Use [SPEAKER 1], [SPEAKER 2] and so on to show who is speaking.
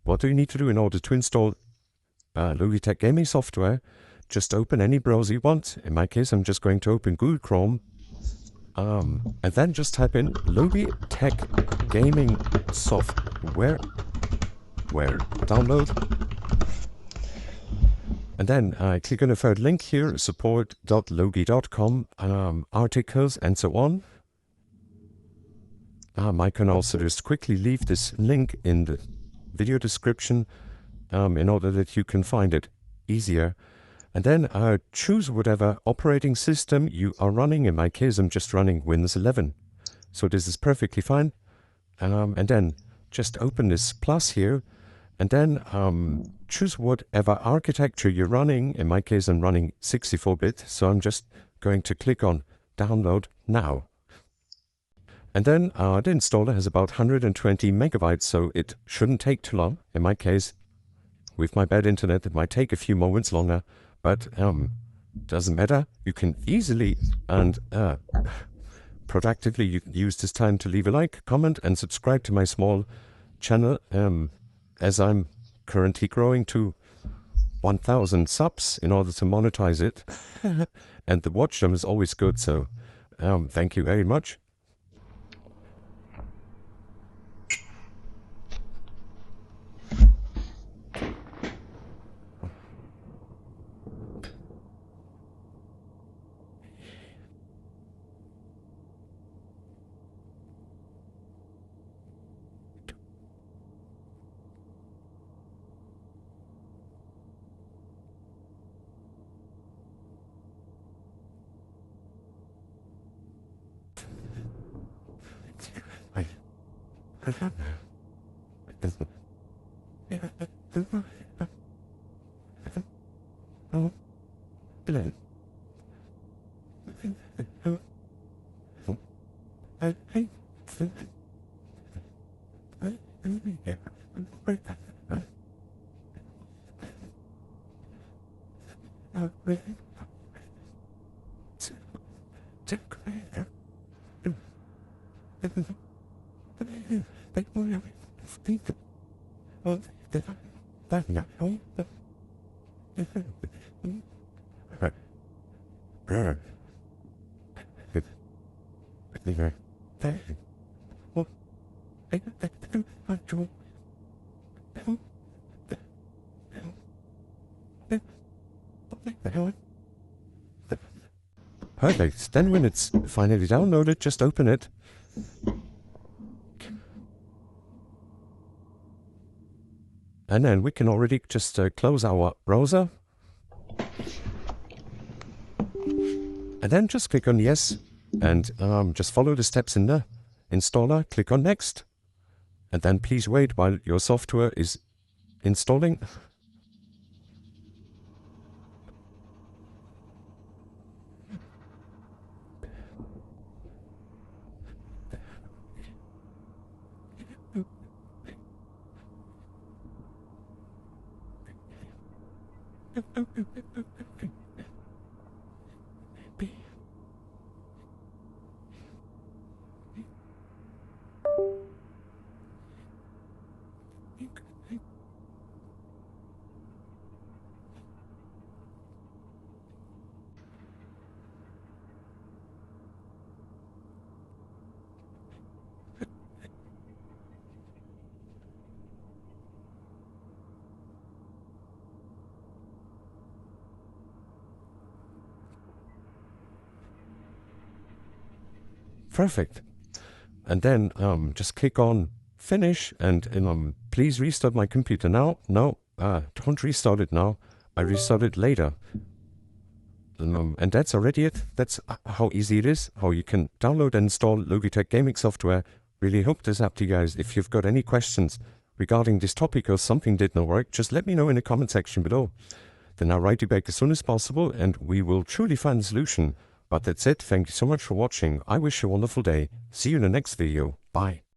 [SPEAKER 1] what do you need to do in order to install Logitech Gaming Software? Just open any browser you want. In my case, I'm just going to open Google Chrome. And then just type in Logitech Gaming Software. Download. And then click on the third link here, support.logi.com, articles and so on. I can also just quickly leave this link in the video description in order that you can find it easier. And then choose whatever operating system you are running. In my case, I'm just running Windows 11. So this is perfectly fine. And then just open this plus here. And then choose whatever architecture you're running. In my case, I'm running 64-bit. So I'm just going to click on Download Now. And then the installer has about 120 megabytes, so it shouldn't take too long. In my case, with my bad internet, it might take a few moments longer. But doesn't matter. You can easily and productively use this time to leave a like, comment, and subscribe to my small channel. As I'm currently growing to 1,000 subs in order to monetize it. And the watch time is always good, so thank you very much. Perfect. Then when it's finally downloaded, just open it. And then we can already just close our browser. And then just click on yes. And just follow the steps in the installer. Click on next. And then please wait while your software is installing. Perfect. And then just click on finish and please restart my computer now. No, don't restart it now. I restart it later. And that's already it. That's how easy it is, how you can download and install Logitech Gaming Software. Really hope this helped you guys. If you've got any questions regarding this topic or something did not work, just let me know in the comment section below. Then I'll write you back as soon as possible and we will truly find a solution. But that's it. Thank you so much for watching. I wish you a wonderful day. See you in the next video. Bye.